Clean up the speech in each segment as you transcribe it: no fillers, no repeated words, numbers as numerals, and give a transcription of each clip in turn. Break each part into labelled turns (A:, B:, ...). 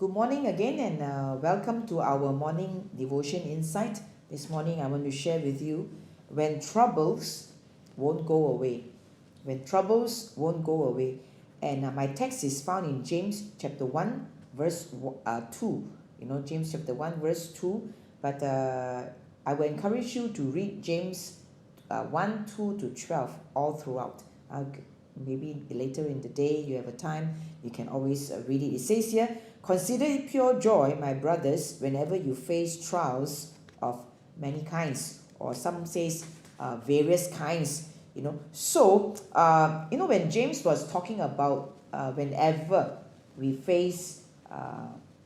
A: Good morning again, and welcome to our morning devotion insight. This morning I want to share with you when troubles won't go away. When troubles won't go away. And my text is found in James chapter 1 verse 2. James chapter 1 verse 2. But I will encourage you to read James 1, 2 to 12 all throughout. Maybe later in the day you have a time, you can always read it. It says here, "Consider it pure joy, my brothers, whenever you face trials of many kinds," or some says various kinds. So when James was talking about whenever we face,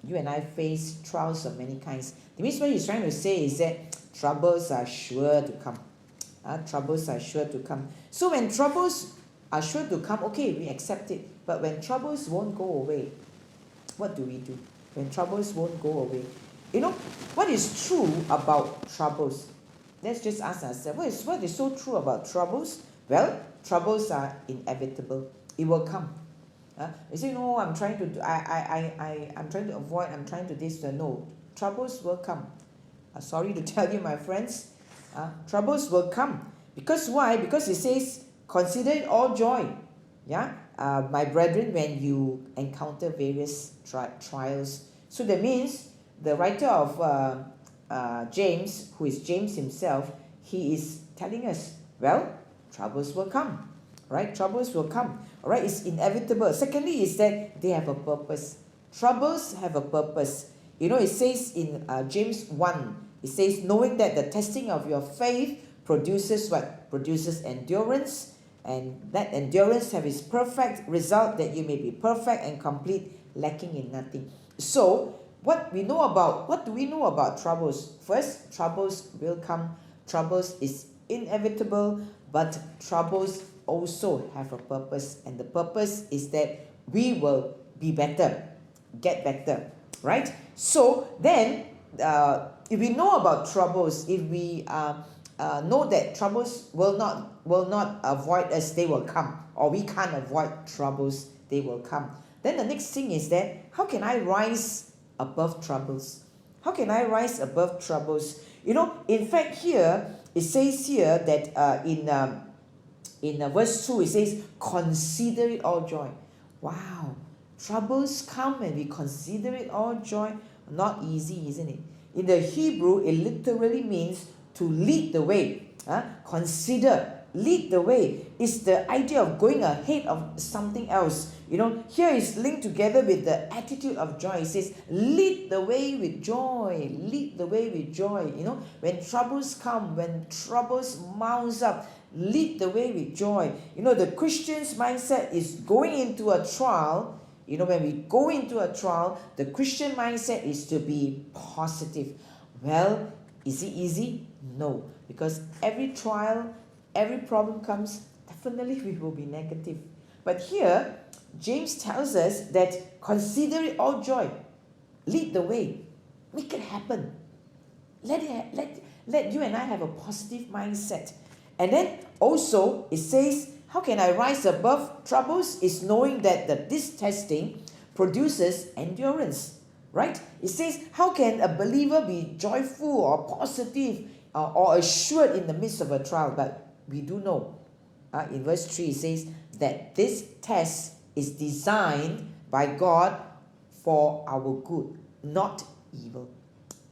A: you and I face trials of many kinds, that means what he's trying to say is that troubles are sure to come. Troubles are sure to come. So when troubles are sure to come, okay, we accept it. But when troubles won't go away, what do we do? When troubles won't go away, what is true about troubles? Let's just ask ourselves, what is so true about troubles? Well, troubles are inevitable. It will come. You say, no, I'm trying to I'm trying to avoid, I'm trying to this. No, troubles will come. Sorry to tell you, my friends, troubles will come. Because why? Because it says, "Consider it all joy." My brethren, when you encounter various trials. So that means the writer of James, who is James himself, he is telling us, well, troubles will come, right? Troubles will come, all right? It's inevitable. Secondly is that they have a purpose. Troubles have a purpose. It says in James 1, it says, "Knowing that the testing of your faith produces what? Produces endurance. And that endurance have its perfect result, that you may be perfect and complete, lacking in nothing." So, what do we know about troubles? First, troubles will come. Troubles is inevitable, but troubles also have a purpose. And the purpose is that we will be better, get better, right? So, then, if we know about troubles, if we know that troubles will not avoid us, they will come, or we can't avoid troubles, they will come. Then the next thing is that, how can I rise above troubles? How can I rise above troubles? In fact, here it says here that in verse 2 it says, "Consider it all joy." Wow, troubles come and we consider it all joy. Not easy, isn't it? In the Hebrew, it literally means to lead the way. Consider, lead the way. It's the idea of going ahead of something else. Here is linked together with the attitude of joy. It says, lead the way with joy. Lead the way with joy. When troubles come, when troubles mounts up, lead the way with joy. The Christian's mindset is going into a trial. When we go into a trial, the Christian mindset is to be positive. Well, is it easy? No, because every trial, every problem comes, definitely we will be negative. But here, James tells us that consider it all joy. Lead the way. Make it happen. Let you and I have a positive mindset. And then also, it says, how can I rise above troubles? Is knowing that this testing produces endurance. Right? It says, how can a believer be joyful or positive or assured in the midst of a trial? But we do know, in verse 3, it says that this test is designed by God for our good, not evil.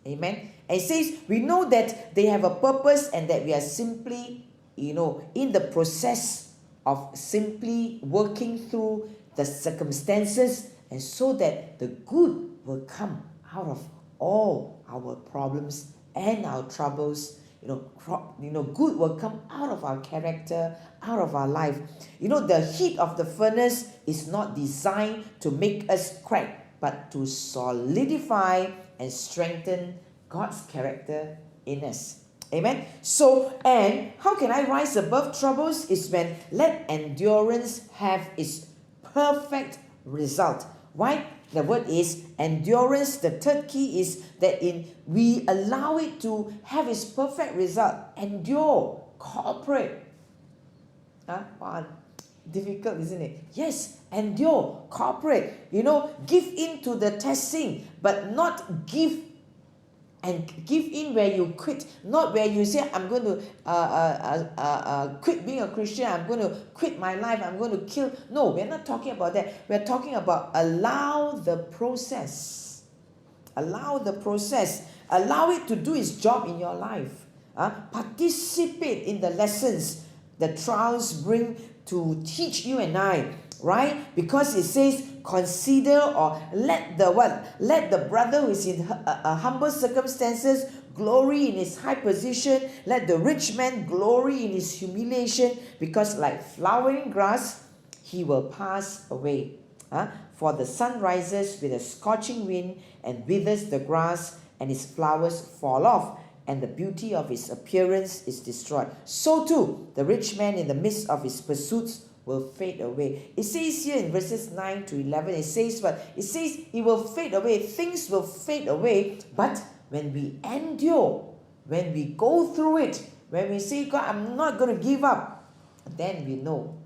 A: Amen? And it says, we know that they have a purpose and that we are simply, in the process of simply working through the circumstances, and so that the good will come out of all our problems and our troubles. Good will come out of our character, out of our life. The heat of the furnace is not designed to make us crack, but to solidify and strengthen God's character in us. Amen. So, and how can I rise above troubles? Is when let endurance have its perfect result. Why? The word is endurance. The third key is that we allow it to have its perfect result. Endure, cooperate. Wow, difficult, isn't it? Yes, Endure, cooperate, give in to the testing, but not give in where you quit, not where you say, I'm going to quit being a Christian, I'm going to quit my life, I'm going to kill. No, we're not talking about that. We're talking about allow the process. Allow the process. Allow it to do its job in your life. Participate in the lessons the trials bring to teach you and I, right? Because it says, consider, or let the brother who is in humble circumstances glory in his high position. Let the rich man glory in his humiliation, because like flowering grass, he will pass away. For the sun rises with a scorching wind and withers the grass, and his flowers fall off, and the beauty of his appearance is destroyed. So too, the rich man in the midst of his pursuits will fade away. It says here in verses 9 to 11, it says what? It says he will fade away, things will fade away, but when we endure, when we go through it, when we say, God, I'm not going to give up, then we know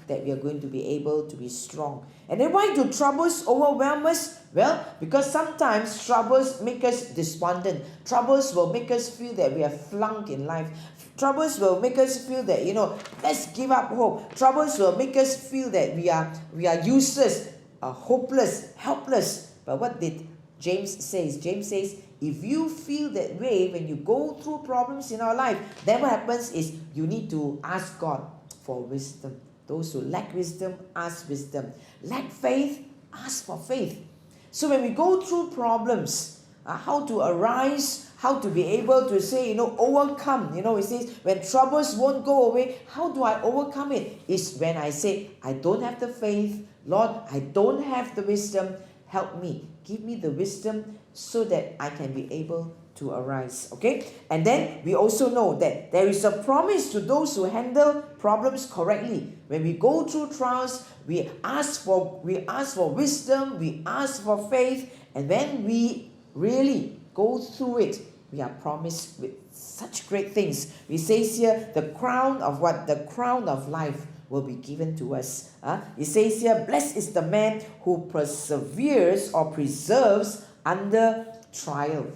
A: that we are going to be able to be strong. And then why do troubles overwhelm us? Well, because sometimes troubles make us despondent. Troubles will make us feel that we are flunked in life. Troubles will make us feel that, let's give up hope. Troubles will make us feel that we are useless, hopeless, helpless. But what did James say? James says, if you feel that way when you go through problems in our life, then what happens is you need to ask God for wisdom. Those who lack wisdom, ask wisdom. Lack faith, ask for faith. So when we go through problems, how to arise, how to be able to say, overcome. It says, when troubles won't go away, how do I overcome it? It's when I say, I don't have the faith. Lord, I don't have the wisdom. Help me. Give me the wisdom so that I can be able to arise. Okay? And then we also know that there is a promise to those who handle problems correctly. When we go through trials, we ask for wisdom, we ask for faith, and when we really go through it, we are promised with such great things. We say here, the crown of what? The crown of life will be given to us. It says here, blessed is the man who perseveres or preserves under trial.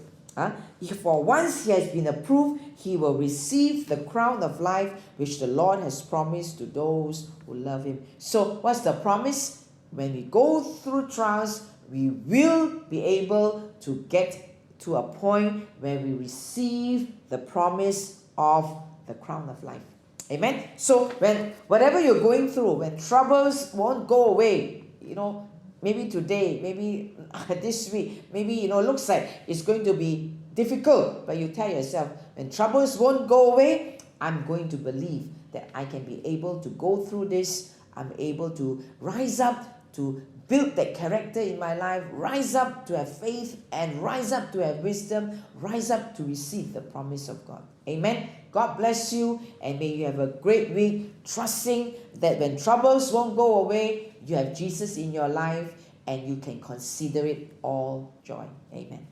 A: For once he has been approved, he will receive the crown of life which the Lord has promised to those who love him. So what's the promise? When we go through trials, we will be able to get to a point where we receive the promise of the crown of life. Amen. So when whatever you're going through, when troubles won't go away, maybe today, maybe this week, maybe looks like it's going to be difficult, but you tell yourself, when troubles won't go away, I'm going to believe that I can be able to go through this. I'm able to rise up, to build that character in my life, rise up to have faith, and rise up to have wisdom, rise up to receive the promise of God. Amen. God bless you, and may you have a great week, trusting that when troubles won't go away, you have Jesus in your life, and you can consider it all joy. Amen.